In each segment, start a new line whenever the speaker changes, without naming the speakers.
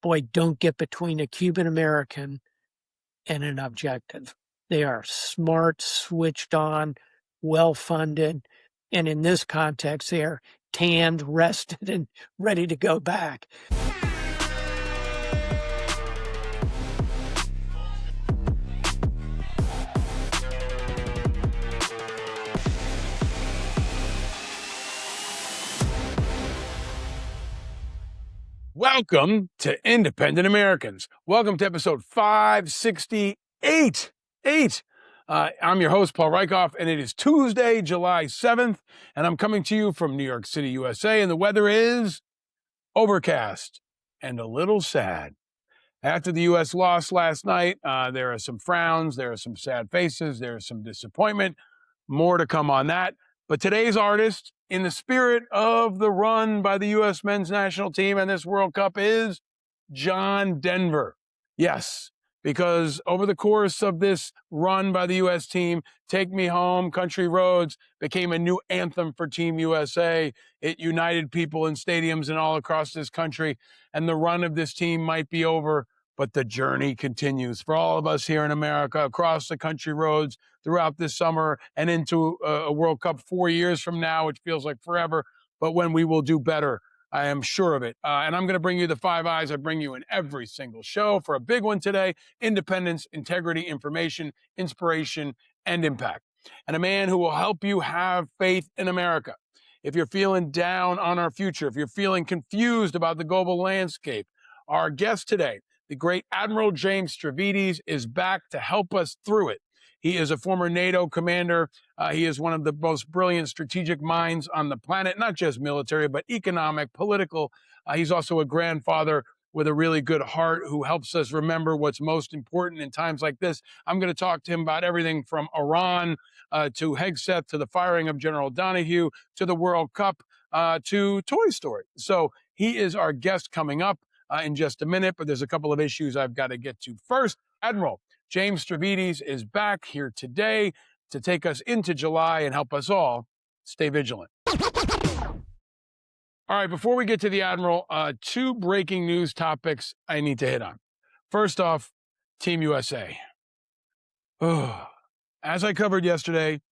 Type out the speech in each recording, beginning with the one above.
boy, don't get between a Cuban American and an objective. They are smart, switched on, well-funded, and in this context, they are tanned, rested, and ready to go back.
Welcome to Independent Americans. Welcome to episode 568. I'm your host, Paul Reichoff, and it is Tuesday, July 7th, and I'm coming to you from New York City, USA, and the weather is overcast and a little sad. After the U.S. lost last night, there are some frowns, there are some sad faces, there is some disappointment. More to come on that. But today's artist, in the spirit of the run by the U.S. men's national team and this World Cup, is John Denver. Yes, because over the course of this run by the U.S. team, Take Me Home, Country Roads became a new anthem for Team USA. It united people in stadiums and all across this country. And the run of this team might be over, but the journey continues for all of us here in America, across the country roads, throughout this summer and into a World Cup 4 years from now, which feels like forever, but when we will do better, I am sure of it. And I'm going to bring you the five eyes I bring you in every single show for a big one today: independence, integrity, information, inspiration, and impact. And a man who will help you have faith in America. If you're feeling down on our future, if you're feeling confused about the global landscape, our guest today, the great Admiral James Stavridis, is back to help us through it. He is a former NATO commander. He is one of the most brilliant strategic minds on the planet, not just military, but economic, political. He's also a grandfather with a really good heart who helps us remember what's most important in times like this. I'm going to talk to him about everything from Iran to Hegseth, to the firing of General Donahue, to the World Cup, to Toy Story. So he is our guest coming up in just a minute, but there's a couple of issues I've got to get to first. Admiral James Stavridis is back here today to take us into July and help us all stay vigilant. All right, before we get to the Admiral, two breaking news topics I need to hit on. First off, Team USA. Oh, as I covered yesterday,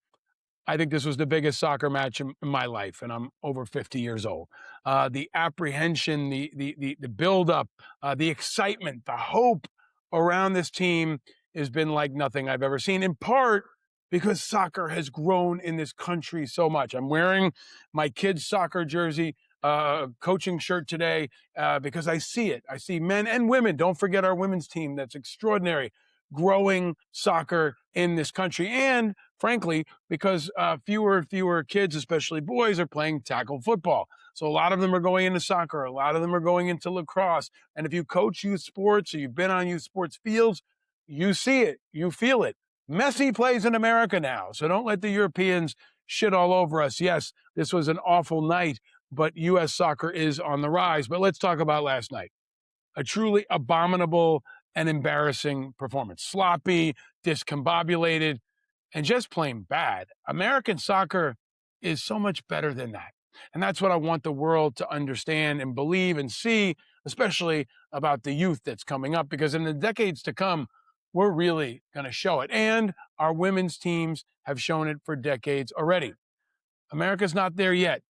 I think this was the biggest soccer match in my life, and I'm over 50 years old. The apprehension, the build-up, the excitement, the hope around this team has been like nothing I've ever seen, in part because soccer has grown in this country so much. I'm wearing my kid's soccer jersey, coaching shirt today, because I see it. I see men and women. Don't forget our women's team. That's extraordinary. Growing soccer in this country. And frankly, because fewer and fewer kids, especially boys, are playing tackle football. So a lot of them are going into soccer. A lot of them are going into lacrosse. And if you coach youth sports or you've been on youth sports fields, you see it, you feel it. Messi plays in America now, so don't let the Europeans shit all over us. Yes, this was an awful night, but U.S. soccer is on the rise. But let's talk about last night. A truly abominable and embarrassing performance. Sloppy, discombobulated, and just plain bad. American soccer is so much better than that. And that's what I want the world to understand and believe and see, especially about the youth that's coming up, because in the decades to come, we're really going to show it. And our women's teams have shown it for decades already. America's not there yet,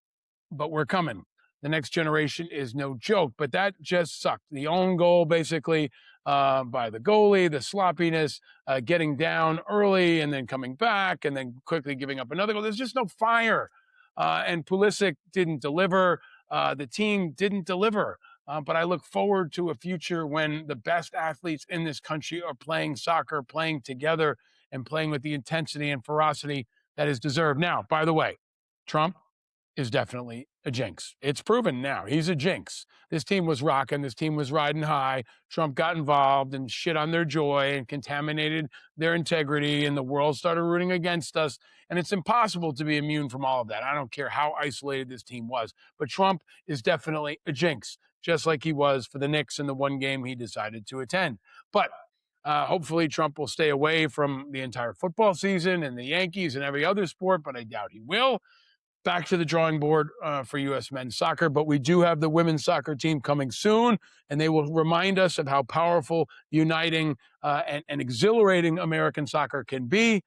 but we're coming. The next generation is no joke, but that just sucked. The own goal, basically, by the goalie, the sloppiness, getting down early and then coming back and then quickly giving up another goal. There's just no fire. And Pulisic didn't deliver. The team didn't deliver. But I look forward to a future when the best athletes in this country are playing soccer, playing together, and playing with the intensity and ferocity that is deserved. Now, by the way, Trump is definitely a jinx. It's proven now. He's a jinx. This team was rocking. This team was riding high. Trump got involved and shit on their joy and contaminated their integrity, and the world started rooting against us. And it's impossible to be immune from all of that. I don't care how isolated this team was. But Trump is definitely a jinx, just like he was for the Knicks in the one game he decided to attend. But hopefully Trump will stay away from the entire football season and the Yankees and every other sport, but I doubt he will. back to the drawing board for U.S. men's soccer, but we do have the women's soccer team coming soon, and they will remind us of how powerful, uniting, and exhilarating American soccer can be.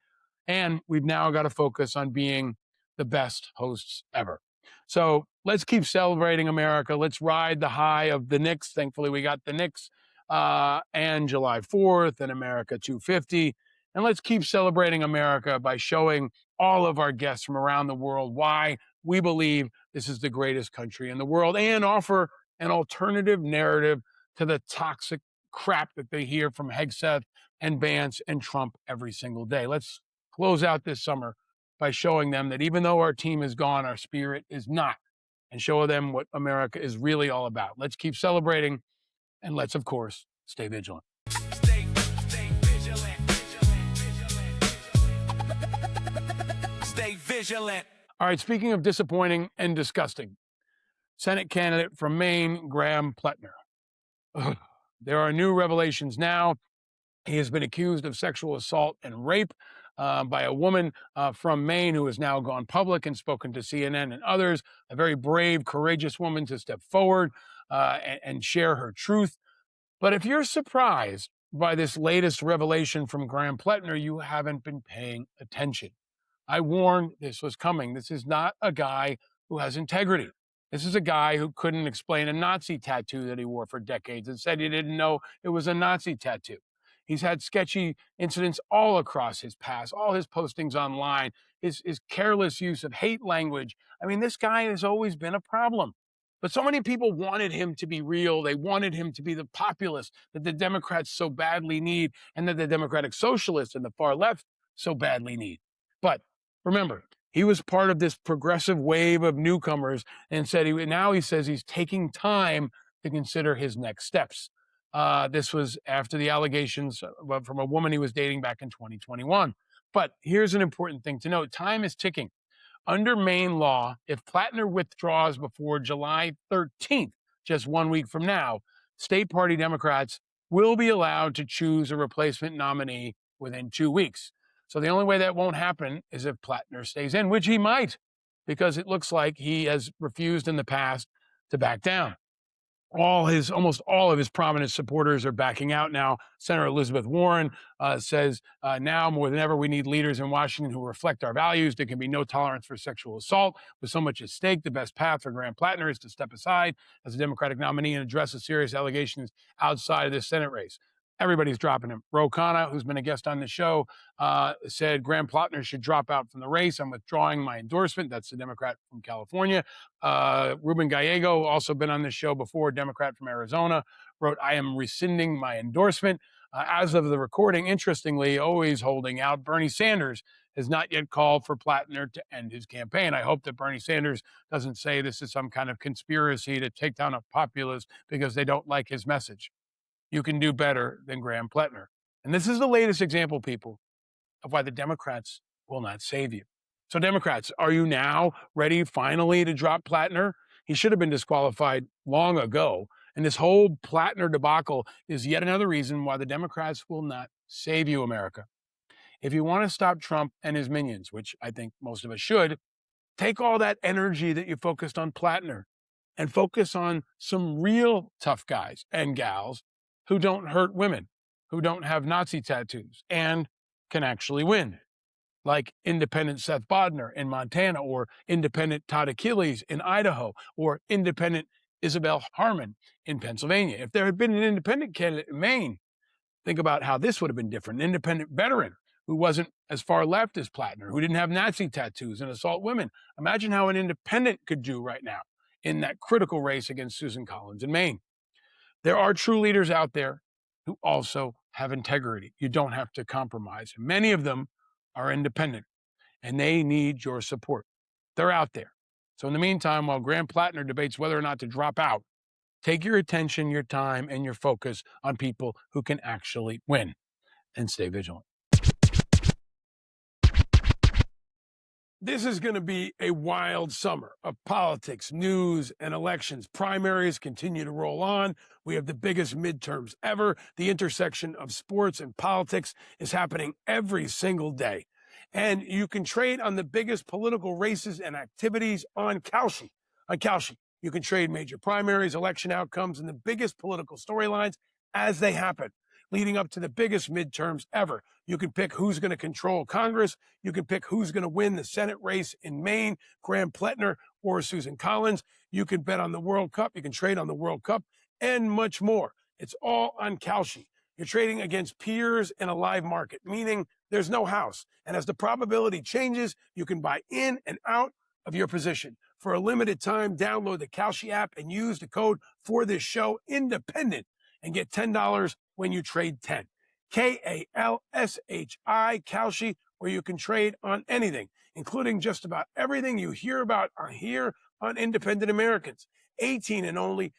And we've now got to focus on being the best hosts ever. So let's keep celebrating America. Let's ride the high of the Knicks. Thankfully, we got the Knicks and July 4th and America 250. And let's keep celebrating America by showing all of our guests from around the world why we believe this is the greatest country in the world, and offer an alternative narrative to the toxic crap that they hear from Hegseth and Vance and Trump every single day. Let's close out this summer by showing them that even though our team is gone, our spirit is not, and show them what America is really all about. Let's keep celebrating, and let's, of course, stay vigilant. Stay vigilant. Stay vigilant. All right, speaking of disappointing and disgusting, Senate candidate from Maine, Graham Pletner. Ugh. There are new revelations now. He has been accused of sexual assault and rape by a woman from Maine who has now gone public and spoken to CNN and others, a very brave, courageous woman to step forward and share her truth. But if you're surprised by this latest revelation from Graham Pletner, you haven't been paying attention. I warned this was coming. This is not a guy who has integrity. This is a guy who couldn't explain a Nazi tattoo that he wore for decades and said he didn't know it was a Nazi tattoo. He's had sketchy incidents all across his past, all his postings online, his careless use of hate language. I mean, this guy has always been a problem. But so many people wanted him to be real. They wanted him to be the populist that the Democrats so badly need, and that the Democratic Socialists and the far left so badly need. But remember, he was part of this progressive wave of newcomers, and now he says he's taking time to consider his next steps. This was after the allegations from a woman he was dating back in 2021. But here's an important thing to note. Time is ticking. Under Maine law, if Pletner withdraws before July 13th, just 1 week from now, state party Democrats will be allowed to choose a replacement nominee within 2 weeks. So the only way that won't happen is if Pletner stays in, which he might, because it looks like he has refused in the past to back down. Almost all of his prominent supporters are backing out now. Senator Elizabeth Warren says now more than ever we need leaders in Washington who reflect our values. There can be no tolerance for sexual assault. With so much at stake, the best path for Graham Pletner is to step aside as a Democratic nominee and address the serious allegations outside of this Senate race. Everybody's dropping him. Ro Khanna, who's been a guest on the show, said Graham Pletner should drop out from the race. I'm withdrawing my endorsement. That's the Democrat from California. Ruben Gallego, also been on this show before, Democrat from Arizona, wrote, I am rescinding my endorsement. As of the recording, interestingly, always holding out, Bernie Sanders has not yet called for Pletner to end his campaign. I hope that Bernie Sanders doesn't say this is some kind of conspiracy to take down a populist because they don't like his message. You can do better than Graham Pletner. And this is the latest example, people, of why the Democrats will not save you. So Democrats, are you now ready finally to drop Pletner? He should have been disqualified long ago. And this whole Pletner debacle is yet another reason why the Democrats will not save you, America. If you want to stop Trump and his minions, which I think most of us should, take all that energy that you focused on Pletner and focus on some real tough guys and gals who don't hurt women, who don't have Nazi tattoos, and can actually win, like independent Seth Bodnar in Montana, or independent Todd Achilles in Idaho, or independent Isabel Harmon in Pennsylvania. If there had been an independent candidate in Maine, think about how this would have been different. An independent veteran who wasn't as far left as Pletner, who didn't have Nazi tattoos and assault women. Imagine how an independent could do right now in that critical race against Susan Collins in Maine. There are true leaders out there who also have integrity. You don't have to compromise. Many of them are independent, and they need your support. They're out there. So in the meantime, while Graham Pletner debates whether or not to drop out, take your attention, your time, and your focus on people who can actually win, and stay vigilant. This is going to be a wild summer of politics, news, and elections. Primaries continue to roll on. We have the biggest midterms ever. The intersection of sports and politics is happening every single day. And you can trade on the biggest political races and activities on Kalshi. On Kalshi, you can trade major primaries, election outcomes, and the biggest political storylines as they happen, leading up to the biggest midterms ever. You can pick who's going to control Congress. You can pick who's going to win the Senate race in Maine, Graham Pletner or Susan Collins. You can bet on the World Cup. You can trade on the World Cup and much more. It's all on Kalshi. You're trading against peers in a live market, meaning there's no house. And as the probability changes, you can buy in and out of your position. For a limited time, download the Kalshi app and use the code for this show, independent, and get $10 when you trade 10. Kalshi, Kalshi, where you can trade on anything, including just about everything you hear about here on Independent Americans. 18 and over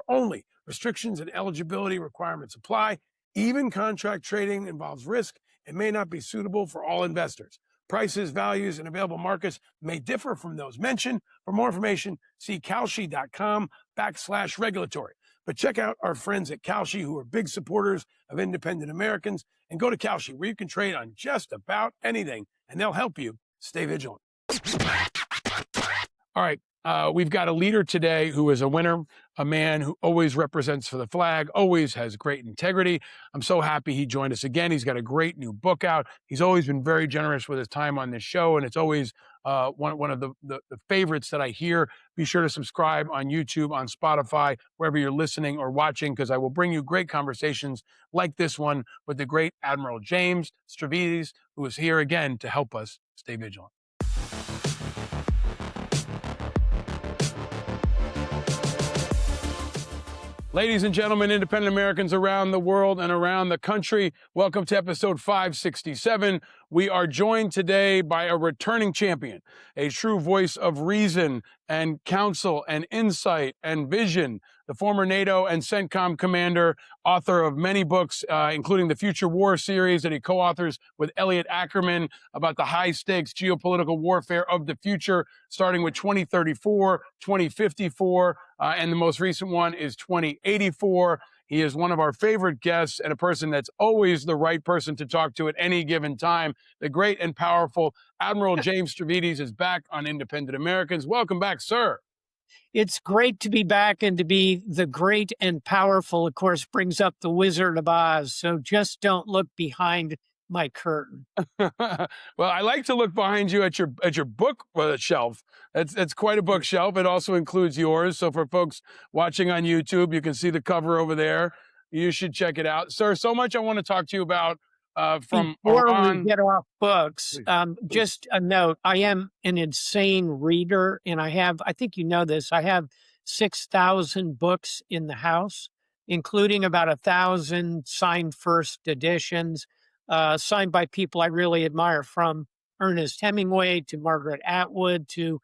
only. Restrictions and eligibility requirements apply. Even contract trading involves risk and may not be suitable for all investors. Prices, values, and available markets may differ from those mentioned. For more information, see Kalshi.com/regulatory. But check out our friends at Kalshi, who are big supporters of Independent Americans, and go to Kalshi, where you can trade on just about anything, and they'll help you stay vigilant. All right. We've got a leader today who is a winner, a man who always represents for the flag, always has great integrity. I'm so happy he joined us again. He's got a great new book out. He's always been very generous with his time on this show, and it's always one of the favorites that I hear. Be sure to subscribe on YouTube, on Spotify, wherever you're listening or watching, because I will bring you great conversations like this one with the great Admiral James Stavridis, who is here again to help us stay vigilant. Ladies and gentlemen, independent Americans around the world and around the country, welcome to episode 567. We are joined today by a returning champion, a true voice of reason and counsel and insight and vision, the former NATO and CENTCOM commander, author of many books, including the Future War series that he co-authors with Elliot Ackerman about the high-stakes geopolitical warfare of the future, starting with 2034, 2054, and the most recent one is 2084. He is one of our favorite guests and a person that's always the right person to talk to at any given time. The great and powerful Admiral James Stavridis is back on Independent Americans. Welcome back, sir.
It's great to be back, and to be the great and powerful, of course, brings up the Wizard of Oz. So just don't look behind my curtain.
Well, I like to look behind you at your book shelf. It's quite a bookshelf. It also includes yours. So for folks watching on YouTube, you can see the cover over there. You should check it out, sir. So much I want to talk to you about.
Before we get off books, just a note. I am an insane reader, and I think you know this, I have 6,000 books in the house, including about 1,000 signed first editions, signed by people I really admire, from Ernest Hemingway to Margaret Atwood to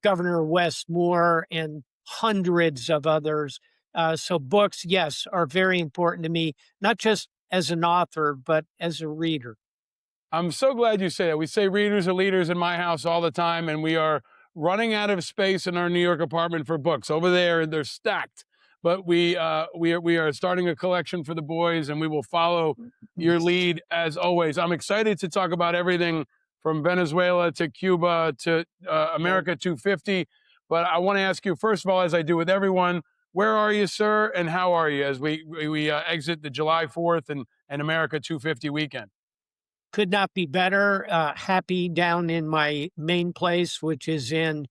Governor Wes Moore and hundreds of others. So books, yes, are very important to me, not just as an author, but as a reader.
I'm so glad you say that. We say readers are leaders in my house all the time, and we are running out of space in our New York apartment for books. Over there, they're stacked. But we are starting a collection for the boys, and we will follow your lead as always. I'm excited to talk about everything from Venezuela to Cuba to America 250. But I want to ask you, first of all, as I do with everyone, where are you, sir, and how are you as we exit the July 4th and America 250 weekend?
Could not be better. Happy down in my main place, which is in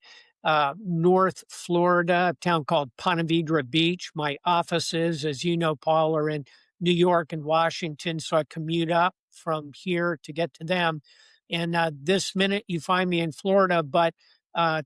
North Florida, a town called Ponte Vedra Beach. My offices, as you know, Paul, are in New York and Washington, so I commute up from here to get to them. And this minute you find me in Florida, but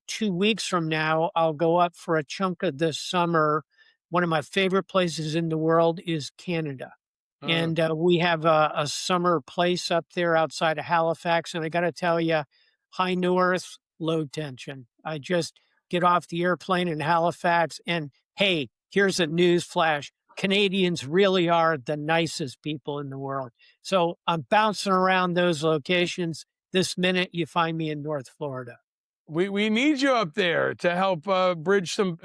2 weeks from now, I'll go up for a chunk of this summer. One of my favorite places in the world is Canada. And we have a summer place up there outside of Halifax. And I got to tell you, high north, low tension. I just get off the airplane in Halifax and, hey, here's a news flash. Canadians really are the nicest people in the world. So I'm bouncing around those locations. This minute, you find me in North Florida.
We need you up there to help bridge some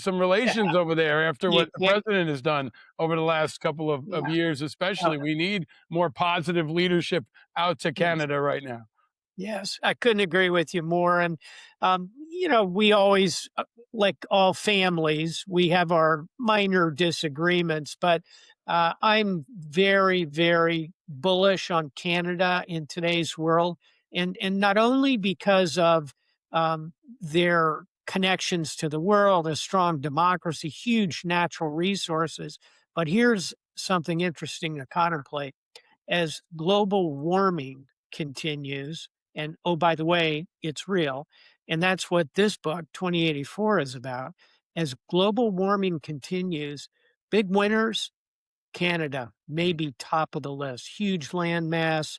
relations over there after
You
what the
can't.
president has done over the last couple of
Yeah.
years,
uh,
especially. We need more positive leadership out to
yes.
Canada right now.
Yes, I couldn't agree with you more. And, we always, like all families, we have our minor disagreements, but I'm very, very bullish on Canada in today's world. And not only because of their connections to the world, a strong democracy, huge natural resources, but here's something interesting to contemplate as global warming continues, and oh, by the way, it's real. And that's what this book, 2084, is about. As global warming continues, big winners, Canada, maybe top of the list, huge land mass.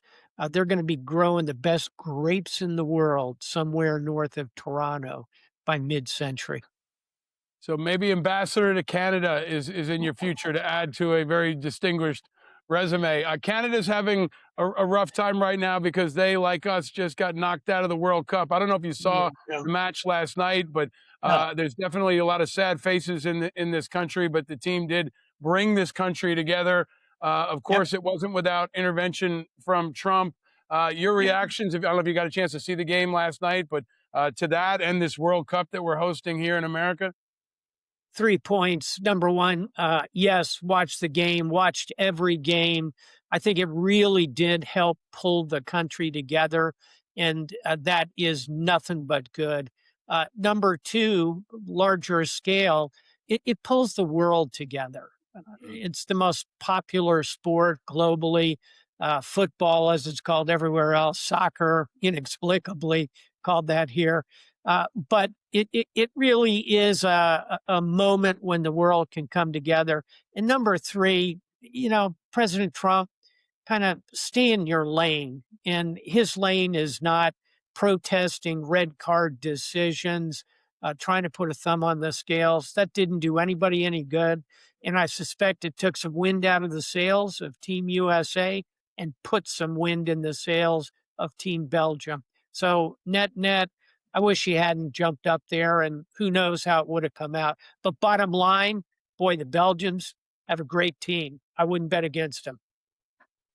They're going to be growing the best grapes in the world somewhere north of Toronto by mid century.
So maybe ambassador to Canada is in your future to add to a very distinguished resume. Canada's having a rough time right now because they, like us, just got knocked out of the World Cup. I don't know if you
Yeah.
saw the match last night, but
No.
there's definitely a lot of sad faces in this country. But the team did bring this country together. Of
Yep.
course, it wasn't without intervention from Trump. Your reactions? I don't know if you got a chance to see the game last night, but to that and this World Cup that we're hosting here in America.
3 points. Number one, yes, watched the game, watched every game. I think it really did help pull the country together, and that is nothing but good. Number two, larger scale, it pulls the world together. It's the most popular sport globally. Football, as it's called everywhere else, soccer, inexplicably called that here. But it really is a moment when the world can come together. And number three, President Trump, kind of stay in your lane. And his lane is not protesting red card decisions, trying to put a thumb on the scales. That didn't do anybody any good. And I suspect it took some wind out of the sails of Team USA and put some wind in the sails of Team Belgium. So net, I wish he hadn't jumped up there, and who knows how it would have come out. But bottom line, boy, the Belgians have a great team. I wouldn't bet against them.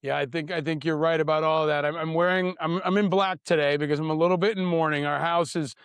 Yeah, I think you're right about all of that. I'm in black today because I'm a little bit in mourning. Our house is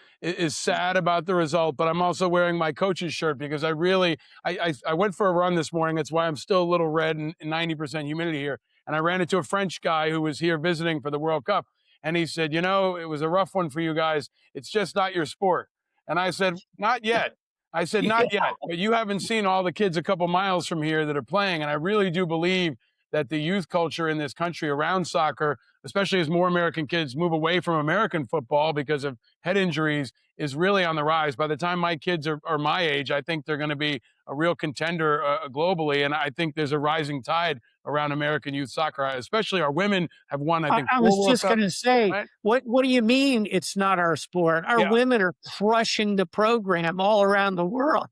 sad about the result, but I'm also wearing my coach's shirt because I went for a run this morning. That's why I'm still a little red and 90% humidity here. And I ran into a French guy who was here visiting for the World Cup, and he said, it was a rough one for you guys. It's just not your sport. And I said, not yet. I said, not yet. But you haven't seen all the kids a couple miles from here that are playing, and I really do believe that the youth culture in this country around soccer, especially as more American kids move away from American football because of head injuries, is really on the rise. By the time my kids are my age, I think they're going to be a real contender globally. And I think there's a rising tide around American youth soccer, especially our women have won, I think,
I
four
was
World
just going
Cups,
to say,
right?
what do you mean it's not our sport? Our
Yeah.
women are crushing the program all around the world.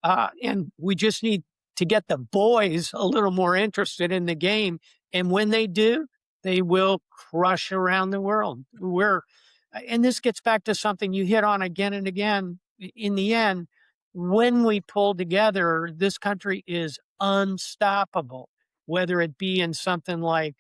And we just need to get the boys a little more interested in the game. And when they do, they will crush around the world. And this gets back to something you hit on again and again. In the end, when we pull together, this country is unstoppable, whether it be in something like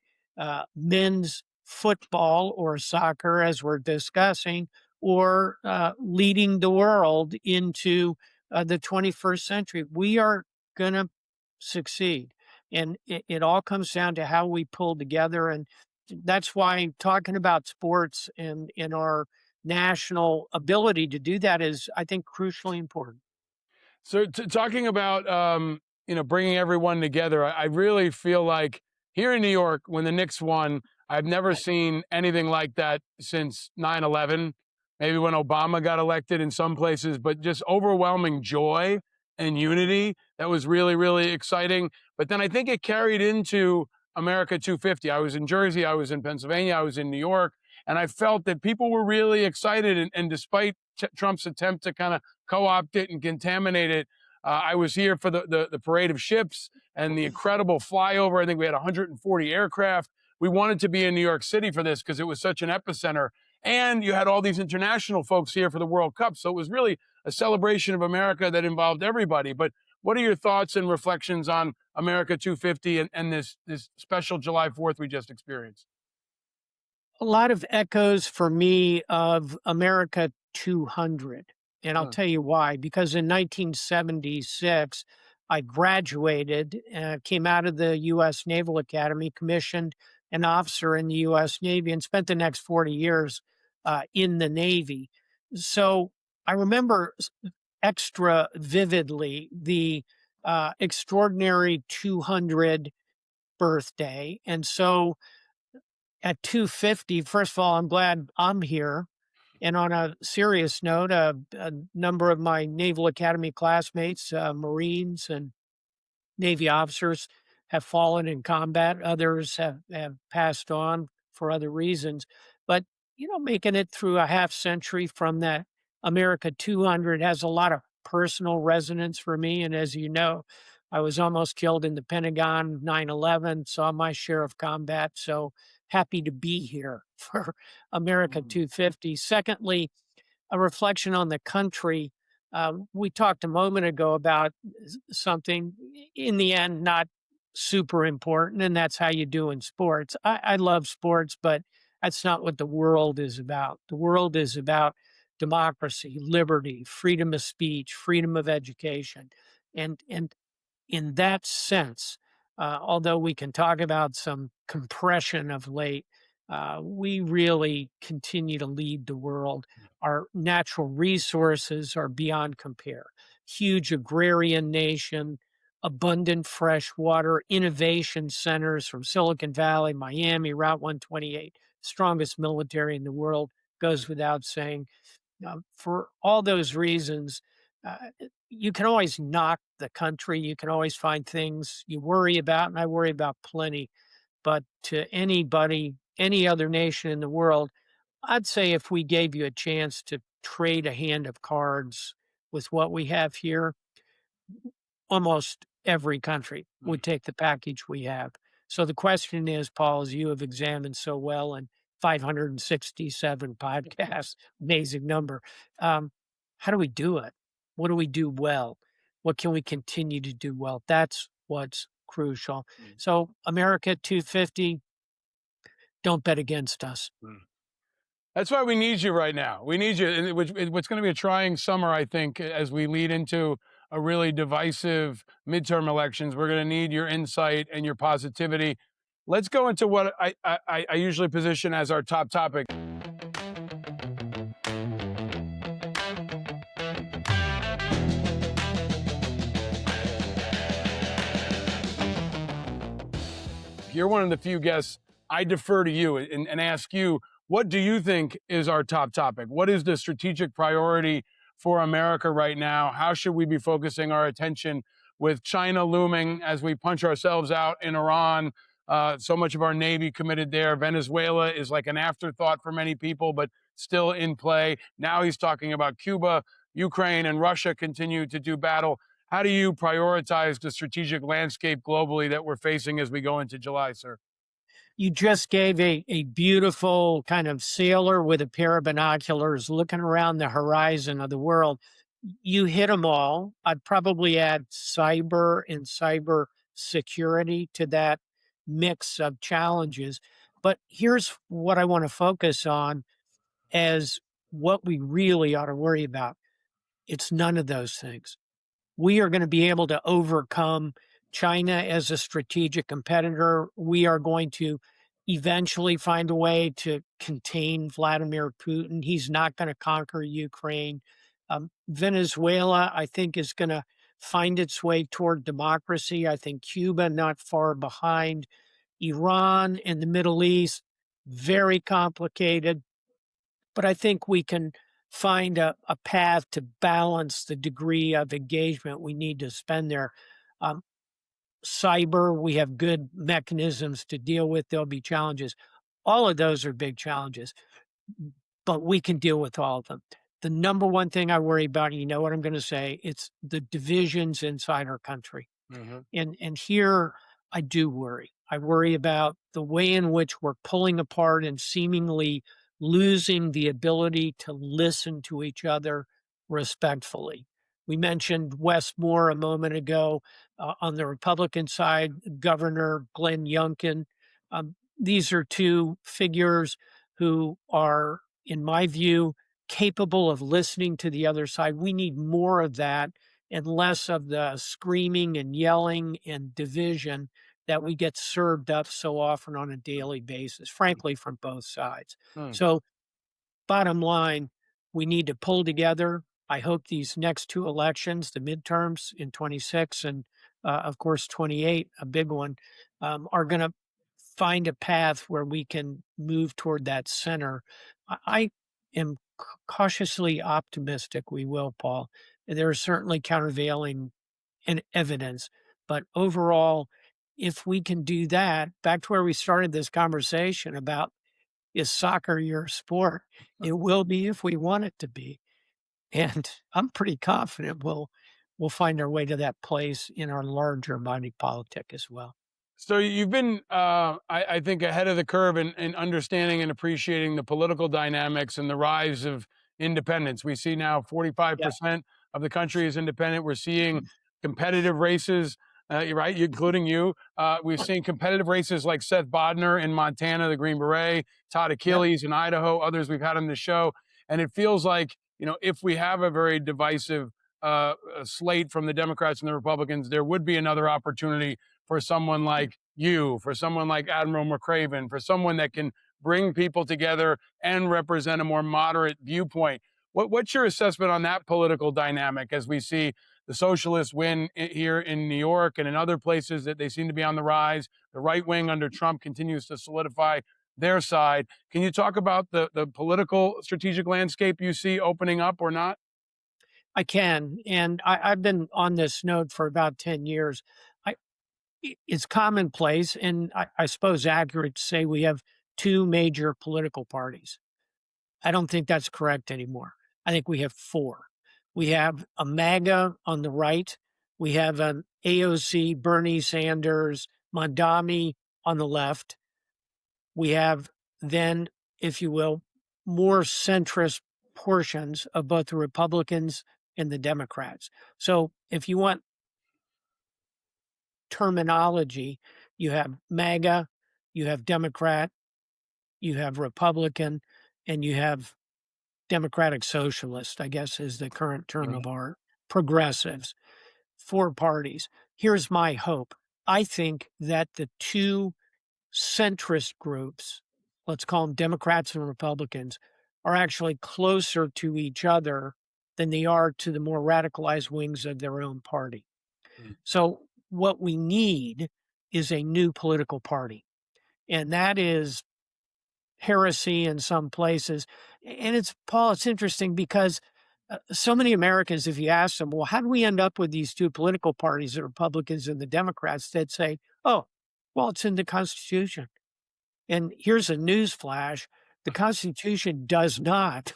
men's football or soccer, as we're discussing, or leading the world into the 21st century. We are going to succeed. And it all comes down to how we pull together. And that's why talking about sports and our national ability to do that is, I think, crucially important.
So talking about bringing everyone together, I really feel like here in New York when the Knicks won, I've never seen anything like that since 9/11. Maybe when Obama got elected in some places, but just overwhelming joy and unity. That was really, really exciting. But then I think it carried into America 250. I was in Jersey, I was in Pennsylvania, I was in New York, and I felt that people were really excited. And despite Trump's attempt to kind of co-opt it and contaminate it. I was here for the parade of ships and the incredible flyover. I think we had 140 aircraft. We wanted to be in New York City for this because it was such an epicenter. And you had all these international folks here for the World Cup. So it was really a celebration of America that involved everybody. But what are your thoughts and reflections on America 250 and this special July 4th we just experienced?
A lot of echoes for me of America 200. And I'll
Huh.
tell you why. Because in 1976, I graduated, came out of the U.S. Naval Academy, commissioned an officer in the U.S. Navy, and spent the next 40 years in the Navy. So I remember extra vividly the extraordinary 200 birthday. And so at 250, first of all, I'm glad I'm here. And on a serious note, a number of my Naval Academy classmates, Marines and Navy officers, have fallen in combat. Others have passed on for other reasons. But, making it through a half century from that America 200 has a lot of personal resonance for me. And as you know, I was almost killed in the Pentagon 9/11, saw my share of combat. So happy to be here for America 250. Secondly, a reflection on the country. We talked a moment ago about something, in the end, not super important, and that's how you do in sports. I love sports, but that's not what the world is about. The world is about democracy, liberty, freedom of speech, freedom of education. And in that sense, although we can talk about some compression of late, we really continue to lead the world. Our natural resources are beyond compare. Huge agrarian nation, abundant fresh water, innovation centers from Silicon Valley, Miami, Route 128, strongest military in the world, goes without saying. For all those reasons, you can always knock the country. You can always find things you worry about, and I worry about plenty. But to anybody, any other nation in the world, I'd say if we gave you a chance to trade a hand of cards with what we have here, almost every country would take the package we have. So the question is, Paul, as you have examined so well in 567 podcasts, amazing number. How do we do it? What do we do well? What can we continue to do well? That's what's crucial. So America 250, don't bet against us.
That's why we need you right now. We need you. And what's going to be a trying summer, I think, as we lead into a really divisive midterm elections. We're going to need your insight and your positivity. Let's go into what I usually position as our top topic. You're one of the few guests I defer to you and ask you, what do you think is our top topic? What is the strategic priority for America right now? How should we be focusing our attention with China looming as we punch ourselves out in Iran? So much of our Navy committed there. Venezuela is like an afterthought for many people, but still in play. Now he's talking about Cuba, Ukraine, and Russia continue to do battle. How do you prioritize the strategic landscape globally that we're facing as we go into July, sir?
You just gave a beautiful kind of sailor with a pair of binoculars looking around the horizon of the world. You hit them all. I'd probably add cyber and cyber security to that mix of challenges. But here's what I want to focus on as what we really ought to worry about. It's none of those things. We are going to be able to overcome China as a strategic competitor. We are going to eventually find a way to contain Vladimir Putin. He's not going to conquer Ukraine. Venezuela, I think, is going to find its way toward democracy. I think Cuba, not far behind. Iran and the Middle East, very complicated. But I think we can find a path to balance the degree of engagement we need to spend there. Cyber, we have good mechanisms to deal with. There'll be challenges. All of those are big challenges, but we can deal with all of them. The number one thing I worry about, you know what I'm going to say, it's the divisions inside our country. And here I do worry. I worry about the way in which we're pulling apart and seemingly losing the ability to listen to each other respectfully. We mentioned Wes Moore a moment ago. On the Republican side, Governor Glenn Youngkin. These are two figures who are, in my view, capable of listening to the other side. We need more of that and less of the screaming and yelling and division that we get served up so often on a daily basis, frankly, from both sides.
Hmm.
So, bottom line, we need to pull together. I hope these next two elections, the midterms in 26 and, of course, 28, a big one, are going to find a path where we can move toward that center. I am cautiously optimistic we will, Paul. There are certainly countervailing evidence, but overall, if we can do that, back to where we started this conversation about is soccer your sport? It will be if we want it to be. And I'm pretty confident we'll find our way to that place in our larger body politic as well.
So you've been, I think, ahead of the curve in understanding and appreciating the political dynamics and the rise of independence. We see now
Yeah.
45% of the country is independent. We're seeing competitive races, you're right, including you. We've seen competitive races like Seth Bodner in Montana, the Green Beret, Todd
Yep.
Achilles in Idaho, others we've had on the show. And it feels like, if we have a very divisive slate from the Democrats and the Republicans, there would be another opportunity for someone like you, for someone like Admiral McCraven, for someone that can bring people together and represent a more moderate viewpoint. What's your assessment on that political dynamic as we see the socialists win here in New York and in other places that they seem to be on the rise? The right wing under Trump continues to solidify their side. Can you talk about the political strategic landscape you see opening up or not?
I can. And I've been on this note for about 10 years. I, it's commonplace, and I suppose accurate to say we have two major political parties. I don't think that's correct anymore. I think we have four. We have a MAGA on the right. We have an AOC, Bernie Sanders, Mondami on the left. We have then, if you will, more centrist portions of both the Republicans and the Democrats. So if you want terminology, you have MAGA, you have Democrat, you have Republican, and you have Democratic Socialist, I guess is the current term of art, progressives, four parties. Here's my hope. I think that the two centrist groups, let's call them Democrats and Republicans, are actually closer to each other than they are to the more radicalized wings of their own party.
Mm.
So, what we need is a new political party. And that is heresy in some places. And Paul, it's interesting because so many Americans, if you ask them, well, how do we end up with these two political parties, the Republicans and the Democrats, they'd say, oh, well, it's in the Constitution. And here's a news flash. The Constitution does not,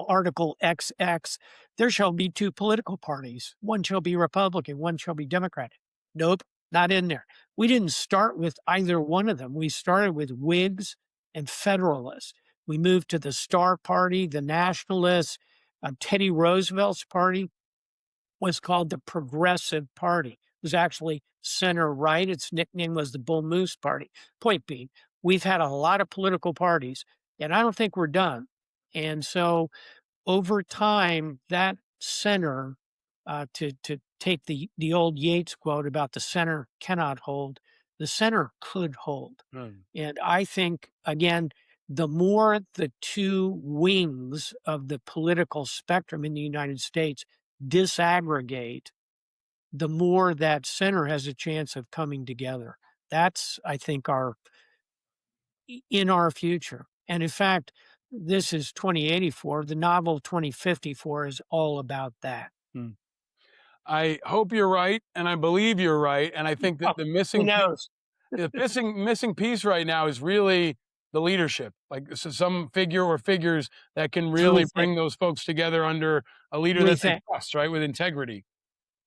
Article XX, there shall be two political parties. One shall be Republican, one shall be Democratic. Nope, not in there. We didn't start with either one of them. We started with Whigs and Federalists. We moved to the Star Party, the Nationalists. Teddy Roosevelt's party was called the Progressive Party. It was actually center right. Its nickname was the Bull Moose Party. Point being, we've had a lot of political parties, and I don't think we're done. And so over time, that center, to take the old Yeats quote about the center cannot hold, the center could hold.
Mm.
And I think, again, the more the two wings of the political spectrum in the United States disaggregate, the more that center has a chance of coming together. That's, I think, in our future. And in fact, this is 2084. The novel 2054 is all about that.
Mm. I hope you're right, and I believe you're right, and I think that
Oh, who knows?
the missing piece right now is really the leadership, like some figure or figures that can really
Three,
bring those folks together under a leader
three,
that they
thi-
trust, right, with integrity.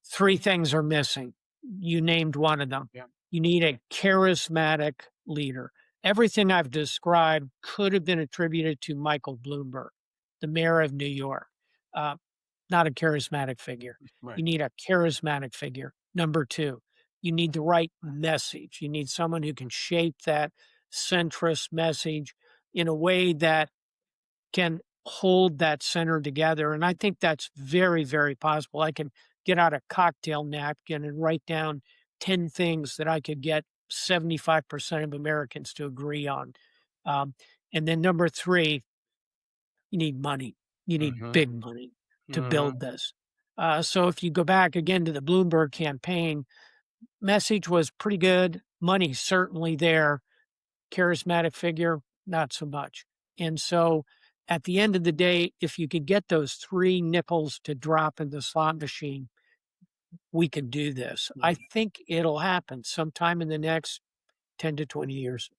three things are missing. You named one of them.
Yeah.
You need a charismatic leader. everything I've described could have been attributed to Michael Bloomberg, the mayor of New York. Uh, Not a charismatic figure.
Right.
You need a charismatic figure. Number two, you need the right message. You need someone who can shape that centrist message in a way that can hold that center together. And I think that's very, very possible. I can get out a cocktail napkin and write down 10 things that I could get 75% of Americans to agree on. Um, and then number three, you need money. You need
Mhm.
big money to
Mhm.
build this. So if you go back again to the Bloomberg campaign, message was pretty good. Money certainly there. Charismatic figure, not so much. And so at the end of the day, if you could get those three nickels to drop in the slot machine, we can do this. I think it'll happen sometime in the next 10 to 20 years.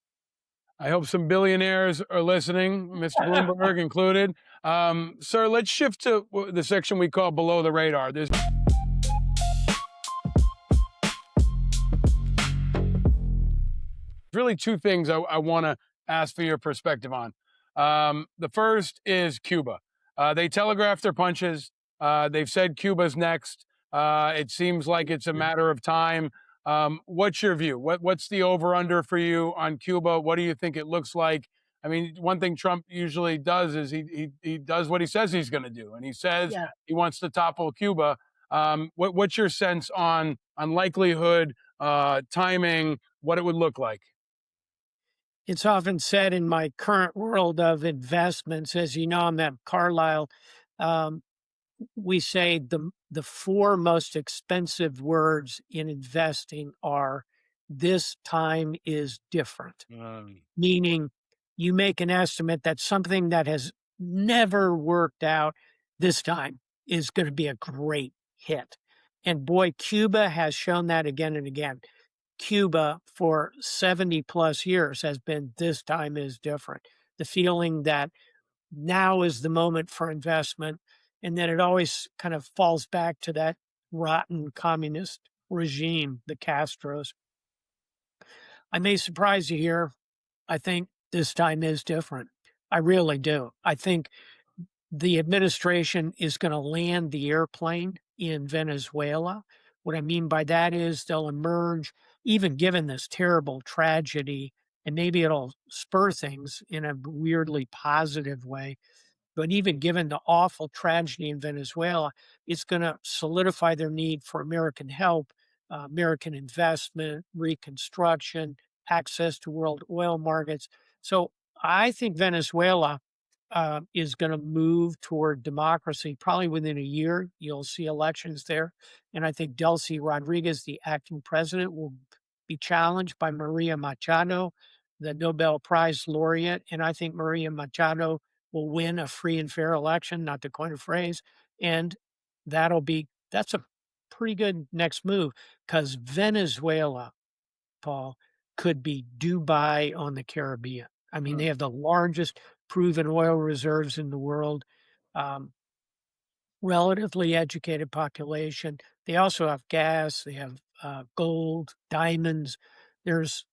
I hope some billionaires are listening, Mr. Bloomberg included. Sir, let's shift to the section we call below the radar. There's really two things I want to ask for your perspective on. The first is Cuba. They telegraphed their punches. They've said Cuba's next. It seems like it's a matter of time. What's your view? What's the over under for you on Cuba? What do you think it looks like? I mean, one thing Trump usually does is he does what he says he's going to do, and he says
Yeah.
he wants to topple Cuba. What's your sense on likelihood, timing, what it would look like?
It's often said in my current world of investments, as you know, I'm at Carlisle. Um, we say the four most expensive words in investing are "this time is different," meaning you make an estimate that something that has never worked out this time is going to be a great hit. And boy, Cuba has shown that again and again. Cuba for 70 plus years has been this time is different. The feeling that now is the moment for investment. And then it always kind of falls back to that rotten communist regime, the Castros. I may surprise you here. I think this time is different. I really do. I think the administration is going to land the airplane in Venezuela. What I mean by that is they'll emerge, even given this terrible tragedy, and maybe it'll spur things in a weirdly positive way. But even given the awful tragedy in Venezuela, it's going to solidify their need for American help, American investment, reconstruction, access to world oil markets. So I think Venezuela is going to move toward democracy. Probably within a year, you'll see elections there. And I think Delcy Rodriguez, the acting president, will be challenged by Maria Machado, the Nobel Prize laureate. And I think Maria Machado will win a free and fair election, not to coin a phrase. And that's a pretty good next move because Venezuela, Paul, could be Dubai on the Caribbean. I mean, they have the largest proven oil reserves in the world, um, relatively educated population. They also have gas, they have gold, diamonds. There's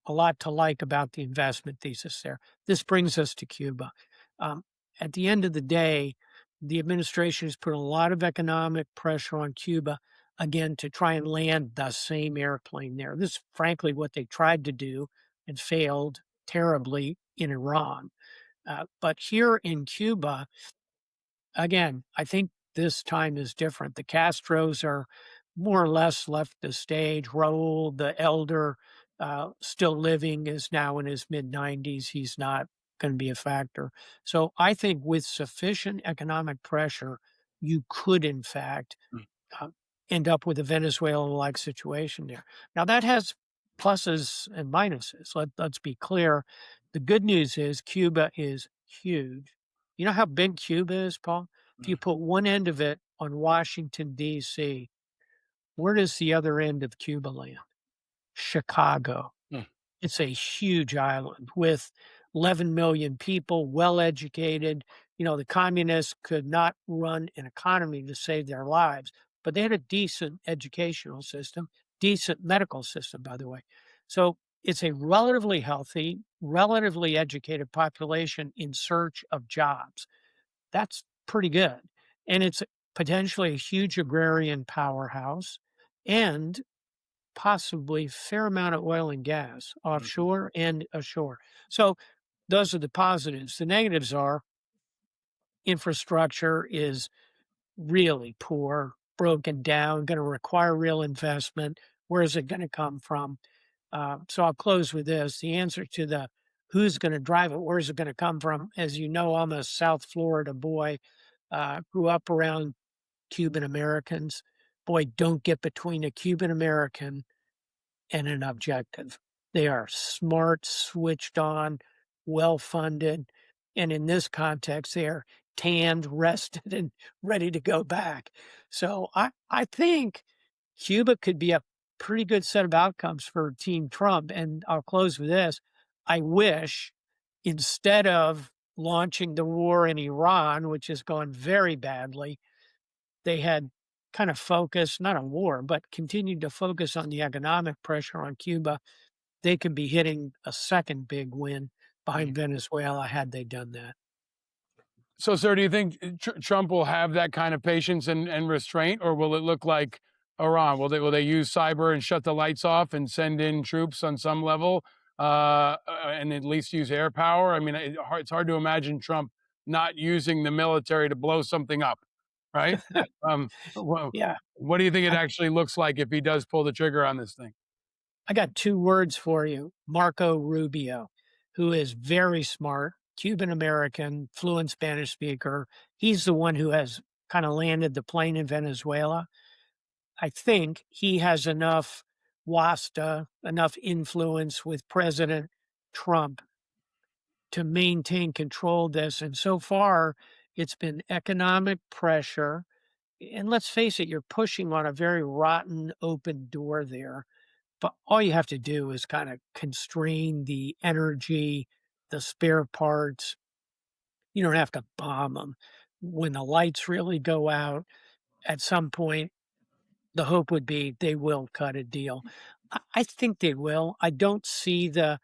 a lot to like about the investment thesis there. This brings us to Cuba. Um, at the end of the day, the administration has put a lot of economic pressure on Cuba, again, to try and land the same airplane there. This is frankly what they tried to do and failed terribly in Iran. But here in Cuba, again, I think this time is different. The Castros are more or less left the stage. Raul, the elder, still living, is now in his mid 90s. He's not going to be a factor. So I think with sufficient economic pressure, you could, in fact, uh, end up with a Venezuela-like situation there. Now that has pluses and minuses. Let's be clear. The good news is Cuba is huge. You know how big Cuba is, Paul? If you put one end of it on Washington, D.C., where does the other end of Cuba land? Chicago.
Mm.
It's a huge island with 11 million people, well educated. You know, the communists could not run an economy to save their lives, but they had a decent educational system, decent medical system, by the way. So it's a relatively healthy, relatively educated population in search of jobs. That's pretty good. And it's potentially a huge agrarian powerhouse and possibly fair amount of oil and gas
Mhm.
offshore and ashore. So those are the positives. The negatives are infrastructure is really poor, broken down, going to require real investment. Where is it going to come from? So I'll close with this. The answer to the who's going to drive it, where's it going to come from? As you know, I'm a South Florida boy, grew up around Cuban Americans. Boy, don't get between a Cuban American and an objective. They are smart, switched on, well funded. And in this context, they are tanned, rested, and ready to go back. So I think Cuba could be a pretty good set of outcomes for Team Trump. And I'll close with this. I wish instead of launching the war in Iran, which has gone very badly, they had kind of focused, not on war, but continued to focus on the economic pressure on Cuba. They could be hitting a second big win behind Venezuela had they done that.
So, sir, do you think Trump will have that kind of patience and restraint, or will it look like Iran? Will they use cyber and shut the lights off and send in troops on some level, and at least use air power? I mean, it's hard to imagine Trump not using the military to blow something up, right?
Yeah.
What do you think it
I,
actually looks like if he does pull the trigger on this thing?
I got two words for you. Marco Rubio, who is very smart, Cuban American, fluent Spanish speaker. He's the one who has kind of landed the plane in Venezuela. I think he has enough wasta, enough influence with President Trump to maintain control of this. And so far, it's been economic pressure. And let's face it, you're pushing on a very rotten open door there. But all you have to do is kind of constrain the energy, the spare parts. You don't have to bomb them. When the lights really go out, at some point, the hope would be they will cut a deal. I think they will. I don't see the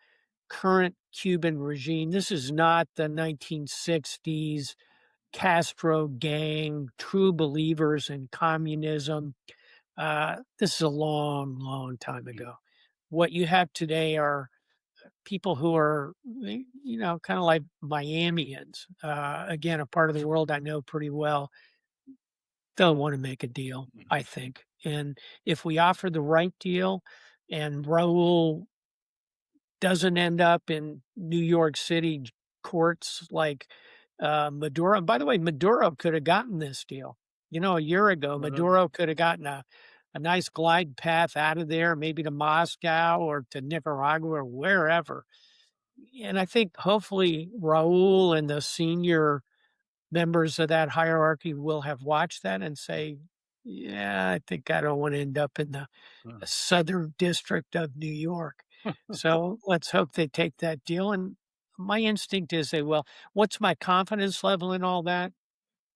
current Cuban regime. This is not the 1960s Castro gang, true believers in communism. This is a long, long time ago. What you have today are people who are, kind of like Miamians. Again, a part of the world I know pretty well. They'll want to make a deal, I think. And if we offer the right deal and Raul doesn't end up in New York City courts like Maduro. By the way, Maduro could have gotten this deal. A year ago, Maduro could have gotten a nice glide path out of there, maybe to Moscow or to Nicaragua or wherever. And I think hopefully Raul and the senior members of that hierarchy will have watched that and say, yeah, I think I don't want to end up in the Southern District of New York. So let's hope they take that deal. And my instinct is they will. What's my confidence level in all that?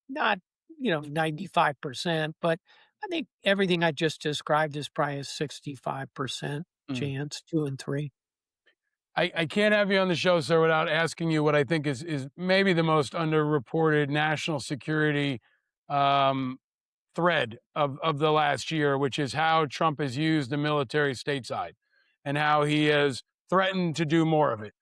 Not, 95%, but I think everything I just described is probably a 65%
Mm.
chance, 2 and 3.
I can't have you on the show, sir, without asking you what I think is maybe the most underreported national security um, thread of the last year, which is how Trump has used the military stateside and how he has threatened to do more of it.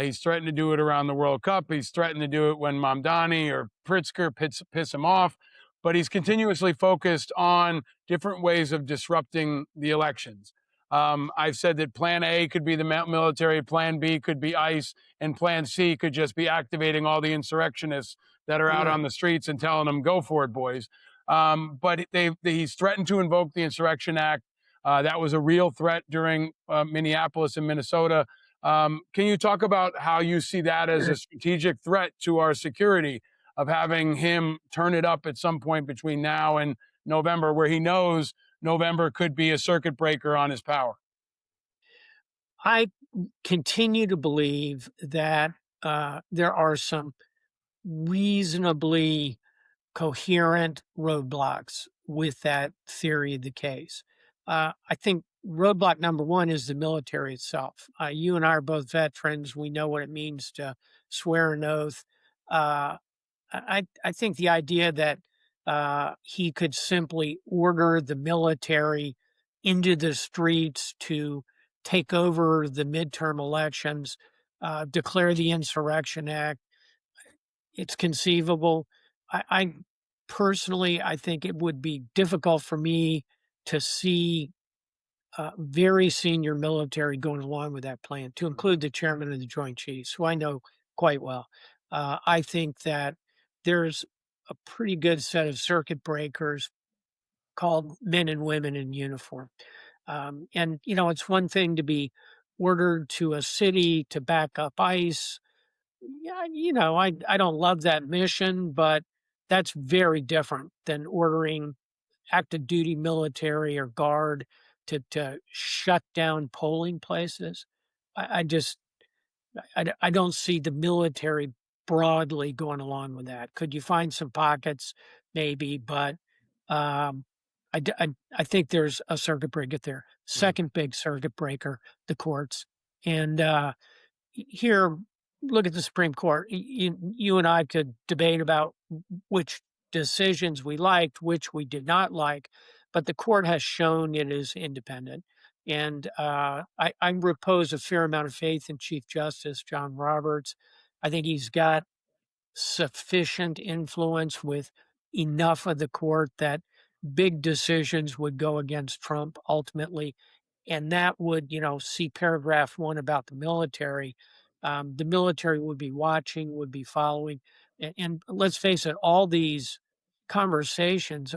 He's threatened to do it around the World Cup. He's threatened to do it when Mamdani or Pritzker piss him off. But he's continuously focused on different ways of disrupting the elections. I've said that Plan A could be the military, Plan B could be ICE, and Plan C could just be activating all the insurrectionists that are out
Right.
on the streets and telling them, "Go for it, boys." But he's threatened to invoke the Insurrection Act. That was a real threat during Minneapolis and Minnesota. Can you talk about how you see that as a strategic threat to our security of having him turn it up at some point between now and November, where he knows November could be a circuit breaker on his power?
I continue to believe that there are some reasonably coherent roadblocks with that theory of the case. I think roadblock number one is the military itself. You and I are both veterans. We know what it means to swear an oath. I think the idea that he could simply order the military into the streets to take over the midterm elections, declare the Insurrection Act, it's conceivable. I personally, I think it would be difficult for me to see very senior military going along with that plan, to include the chairman of the Joint Chiefs, who I know quite well. I think that there's a pretty good set of circuit breakers called men and women in uniform. And, it's one thing to be ordered to a city to back up ICE. Yeah, I don't love that mission, but that's very different than ordering active duty military or guard to shut down polling places. I just I don't see the military broadly going along with that. Could you find some pockets? Maybe, but um, I think there's a circuit breaker there. Second big circuit breaker, the courts. And here, look at the Supreme Court. You and I could debate about which decisions we liked, which we did not like, but the court has shown it is independent. And I repose a fair amount of faith in Chief Justice John Roberts. I think he's got sufficient influence with enough of the court that big decisions would go against Trump ultimately. And that would, see paragraph one about the military would be watching, would be following. And let's face it, all these conversations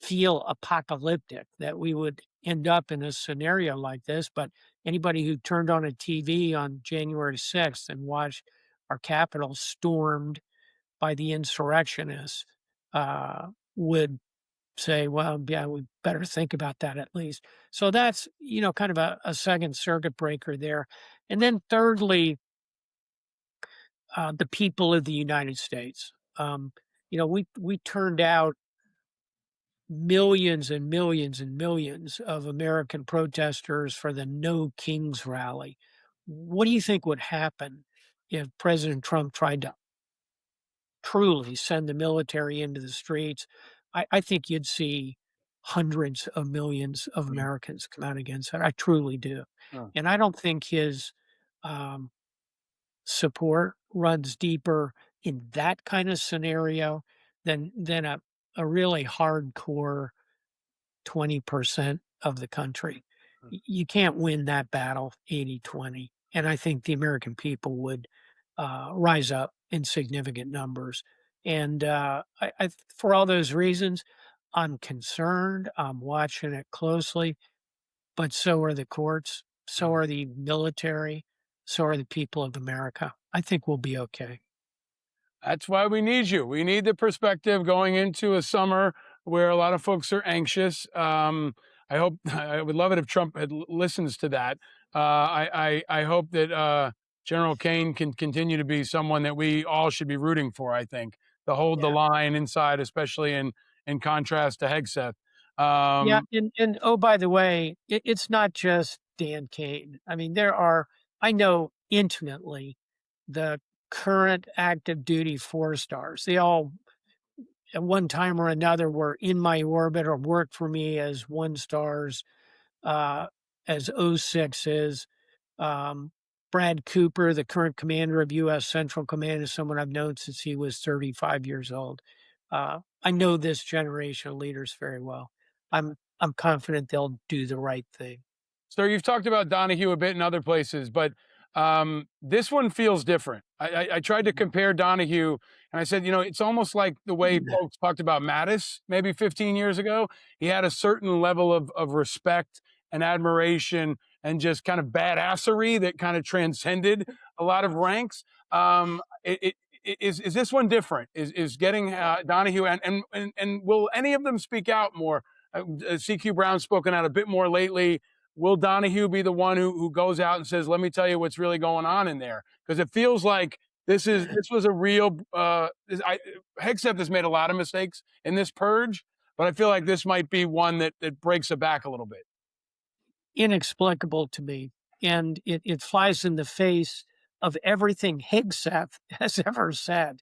feel apocalyptic, that we would end up in a scenario like this. But anybody who turned on a TV on January 6th and watched our Capitol stormed by the insurrectionists would say, well, yeah, we better think about that at least. So that's, kind of a second circuit breaker there. And then thirdly, the people of the United States. We turned out millions and millions and millions of American protesters for the No Kings rally. What do you think would happen if President Trump tried to truly send the military into the streets? I think you'd see hundreds of millions of Americans come out against that. I truly do.
Oh.
And I don't think his um, support runs deeper in that kind of scenario than a really hardcore 20% of the country. You can't win that battle 80-20. And I think the American people would rise up in significant numbers. And for all those reasons, I'm concerned. I'm watching it closely, but so are the courts, so are the military, so are the people of America. I think we'll be okay.
That's why we need you. We need the perspective going into a summer where a lot of folks are anxious. I hope I would love it if Trump listens to that. I hope that General Kane can continue to be someone that we all should be rooting for. I think to hold the line inside, especially in contrast to Hegseth.
Yeah, and oh, by the way, it's not just Dan Kane. I mean, I know intimately the current active duty 4-stars. They all, at one time or another, were in my orbit or worked for me as 1-stars, as O6s. Brad Cooper, the current commander of U.S. Central Command, is someone I've known since he was 35 years old. I know this generation of leaders very well. I'm confident they'll do the right thing.
Sir, you've talked about Donahue a bit in other places, but this one feels different. I tried to compare Donahue, and I said, it's almost like the way folks talked about Mattis maybe 15 years ago. He had a certain level of respect and admiration and just kind of badassery that kind of transcended a lot of ranks. Is this one different? Is getting Donahue and will any of them speak out more? CQ Brown's spoken out a bit more lately. Will Donahue be the one who goes out and says, "Let me tell you what's really going on in there"? Because it feels like this was a real. Hegseth has made a lot of mistakes in this purge, but I feel like this might be one that breaks it back a little bit.
inexplicable to me. And it flies in the face of everything Hegseth has ever said.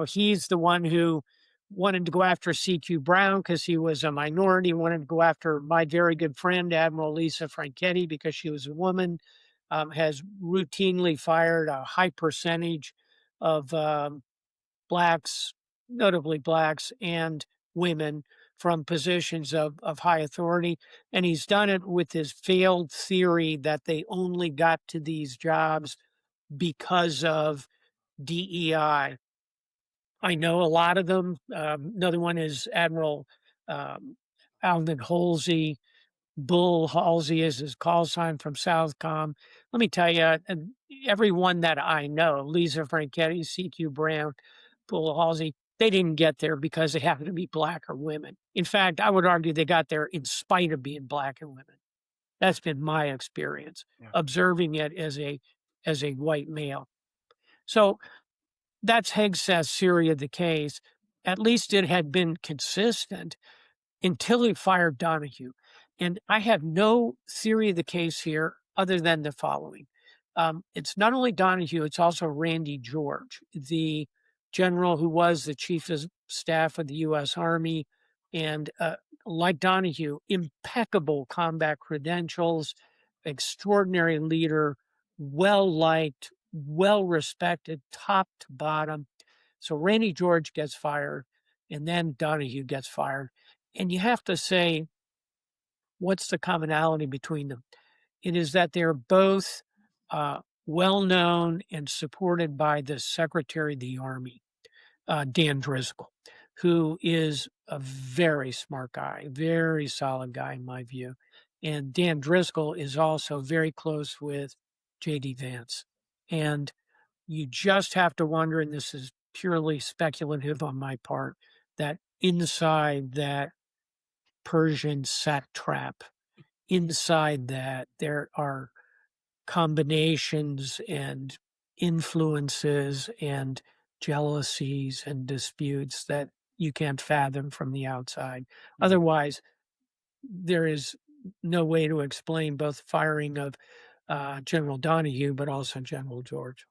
He's the one who wanted to go after C.Q. Brown because he was a minority, wanted to go after my very good friend, Admiral Lisa Franchetti, because she was a woman, has routinely fired a high percentage of blacks, notably blacks and women, from positions of high authority. And he's done it with his failed theory that they only got to these jobs because of DEI. I know a lot of them. Another one is Admiral Alvin Halsey. Bull Halsey is his call sign from Southcom. Let me tell you, and everyone that I know, Lisa Franchetti, C.Q. Brown, Bull Halsey, they didn't get there because they happened to be black or women. In fact, I would argue they got there in spite of being black and women. That's been my experience, observing it as a white male. So that's Hegseth's theory of the case. At least it had been consistent until he fired Donahue. And I have no theory of the case here other than the following. It's not only Donahue, it's also Randy George, the general who was the chief of staff of the U.S. Army. And like Donahue, impeccable combat credentials, extraordinary leader, well-liked, well-respected, top to bottom. So Randy George gets fired, and then Donahue gets fired. And you have to say, what's the commonality between them? It is that they're both well known and supported by the Secretary of the Army, Dan Driscoll, who is a very smart guy, very solid guy in my view. And Dan Driscoll is also very close with J.D. Vance. And you just have to wonder, and this is purely speculative on my part, that inside that Persian satrap, inside that there are combinations and influences and jealousies and disputes that you can't fathom from the outside. Otherwise, there is no way to explain both firing of General Donahue, but also General George.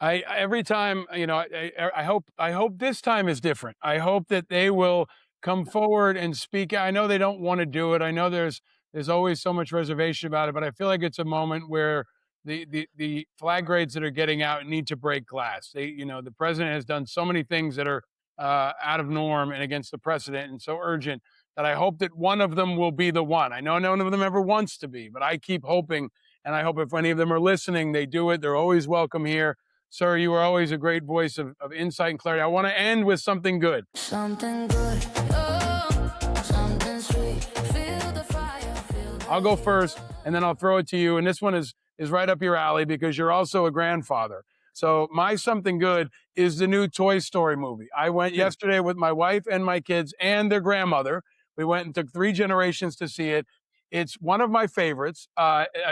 Every time, I hope this time is different. I hope that they will come forward and speak. I know they don't want to do it. I know there's always so much reservation about it, but I feel like it's a moment where the flag grades that are getting out need to break glass. The president has done so many things that are out of norm and against the precedent and so urgent that I hope that one of them will be the one. I know none of them ever wants to be, but I keep hoping, and I hope if any of them are listening, they do it. They're always welcome here. Sir, you are always a great voice of insight and clarity. I want to end with something good.
Something good, oh, something sweet. Feel the fire, feel the
I'll go first, and then I'll throw it to you. And this one is right up your alley because you're also a grandfather. So my something good is the new Toy Story movie. I went yesterday with my wife and my kids and their grandmother. We went and took 3 generations to see it. It's one of my favorites.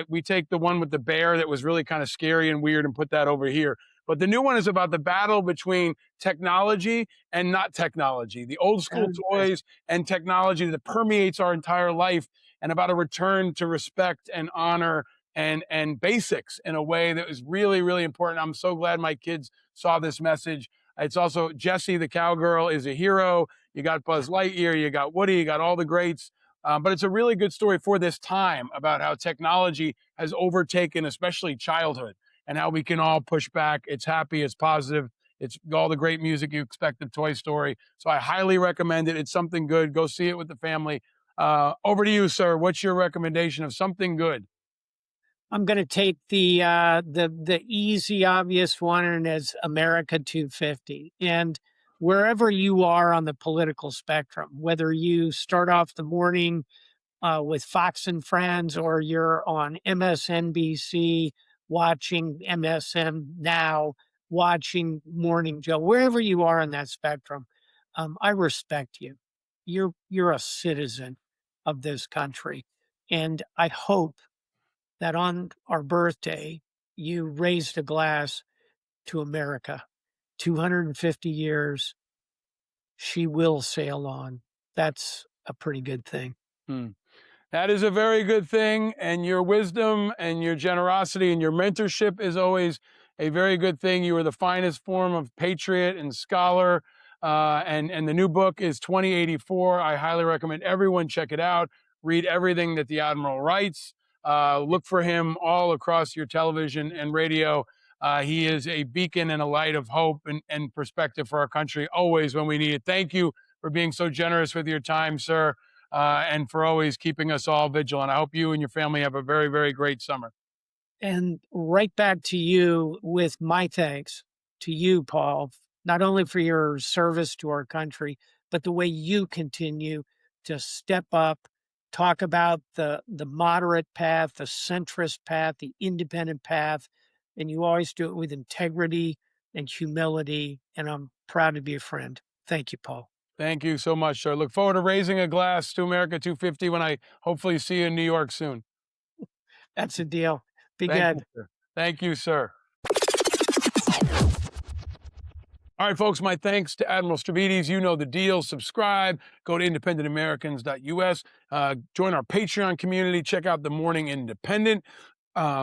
We take the one with the bear that was really kind of scary and weird and put that over here. But the new one is about the battle between technology and not technology, the old school toys and technology that permeates our entire life, and about a return to respect and honor and basics in a way that was really, really important. I'm so glad my kids saw this message. It's also Jessie, the cowgirl, is a hero. You got Buzz Lightyear, you got Woody, you got all the greats. But it's a really good story for this time about how technology has overtaken, especially childhood, and how we can all push back. It's happy, it's positive, it's all the great music you expect of Toy Story. So I highly recommend it. It's something good. Go see it with the family. Over to you, sir. What's your recommendation of something good?
I'm going to take the easy, obvious one, and as America 250. And wherever you are on the political spectrum, whether you start off the morning with Fox and Friends, or you're on MSNBC watching MSN Now, watching Morning Joe, wherever you are on that spectrum, I respect you. You're a citizen of this country, and I hope that on our birthday you raised a glass to America. 250 years, she will sail on. That's a pretty good thing.
That is a very good thing, and your wisdom and your generosity and your mentorship is always a very good thing. You are the finest form of patriot and scholar, and the new book is 2084. I highly recommend everyone check it out. Read everything that the Admiral writes. Look for him all across your television and radio. He is a beacon and a light of hope and perspective for our country, always when we need it. Thank you for being so generous with your time, sir, and for always keeping us all vigilant. I hope you and your family have a very, very great summer.
And right back to you with my thanks to you, Paul, not only for your service to our country, but the way you continue to step up, talk about the moderate path, the centrist path, the independent path, and you always do it with integrity and humility, and I'm proud to be a friend. Thank you, Paul.
Thank you so much, sir. Look forward to raising a glass to America 250 when I hopefully see you in New York soon.
That's a deal. Be
Thank
good.
you, sir. Thank you, sir. All right, folks, my thanks to Admiral Stavridis. You know the deal. Subscribe. Go to independentamericans.us. Join our Patreon community. Check out The Morning Independent.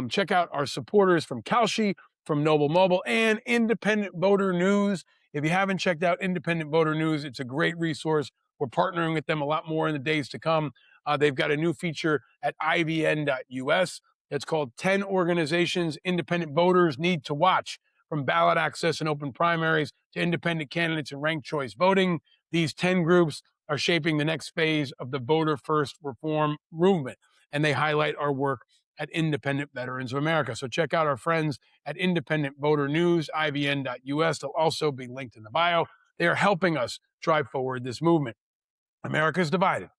Check out our supporters from Kalshi, from Noble Mobile, and Independent Voter News. If you haven't checked out Independent Voter News, it's a great resource. We're partnering with them a lot more in the days to come. They've got a new feature at ivn.us. It's called 10 Organizations Independent Voters Need to Watch. From ballot access and open primaries to independent candidates and ranked choice voting, these 10 groups are shaping the next phase of the voter first reform movement. And they highlight our work at Independent Veterans of America. So check out our friends at Independent Voter News, ivn.us. They'll also be linked in the bio. They are helping us drive forward this movement. America is divided,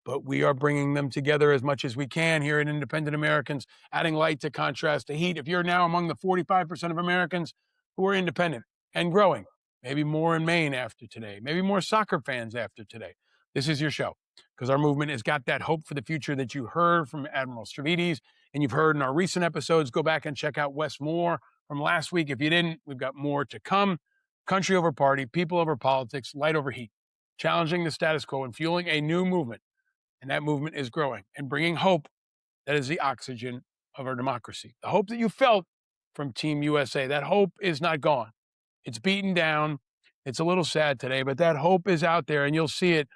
but we are bringing them together as much as we can here at Independent Americans, adding light to contrast to heat. If you're now among the 45% of Americans who are independent and growing, maybe more in Maine after today, maybe more soccer fans after today, this is your show, because our movement has got that hope for the future that you heard from Admiral Stavridis and you've heard in our recent episodes. Go back and check out Wes Moore from last week. If you didn't, we've got more to come. Country over party, people over politics, light over heat, challenging the status quo and fueling a new movement. And that movement is growing and bringing hope that is the oxygen of our democracy. The hope that you felt from Team USA, that hope is not gone. It's beaten down. It's a little sad today, but that hope is out there, and you'll see it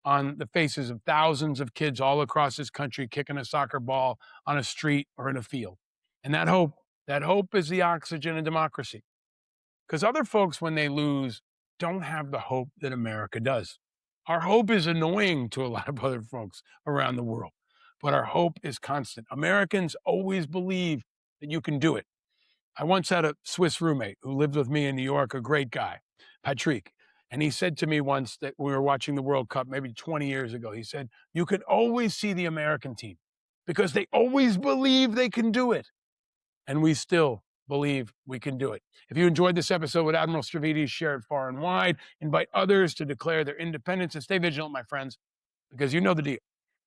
on the faces of thousands of kids all across this country kicking a soccer ball on a street or in a field. And that hope is the oxygen of democracy. Because other folks, when they lose, don't have the hope that America does. Our hope is annoying to a lot of other folks around the world, but our hope is constant. Americans always believe that you can do it. I once had a Swiss roommate who lived with me in New York, a great guy, Patrick. And he said to me once that we were watching the World Cup maybe 20 years ago, he said, you can always see the American team because they always believe they can do it. And we still believe we can do it. If you enjoyed this episode with Admiral Stavridis, share it far and wide. Invite others to declare their independence and stay vigilant, my friends, because you know the deal.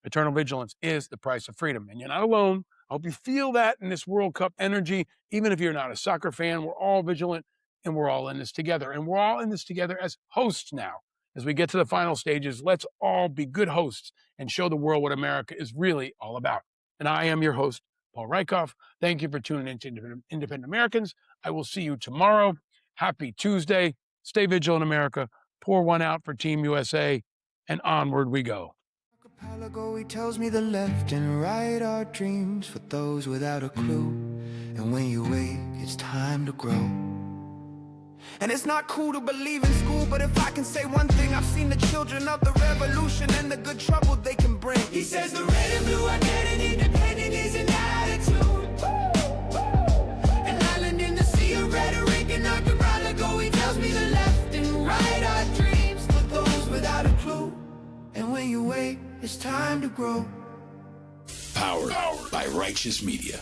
Eternal vigilance is the price of freedom. And you're not alone. I hope you feel that in this World Cup energy. Even if you're not a soccer fan, we're all vigilant and we're all in this together. And we're all in this together as hosts now. As we get to the final stages, let's all be good hosts and show the world what America is really all about. And I am your host, Paul Rykoff. Thank you for tuning in to Independent Americans. I will see you tomorrow. Happy Tuesday. Stay vigilant, America. Pour one out for Team USA, and onward we go.
Archipelago, he tells me the left and right are dreams for those without a clue. And when you wake, it's time to grow. And it's not cool to believe in school, but if I can say one thing, I've seen the children of the revolution and the good trouble they can bring. He says the red and blue are dead and independent is an attitude. An island in the sea of rhetoric and archipelago, he tells me the left and right are dreams for those without a clue. And when you wake, it's time to grow.
Powered by Righteous Media.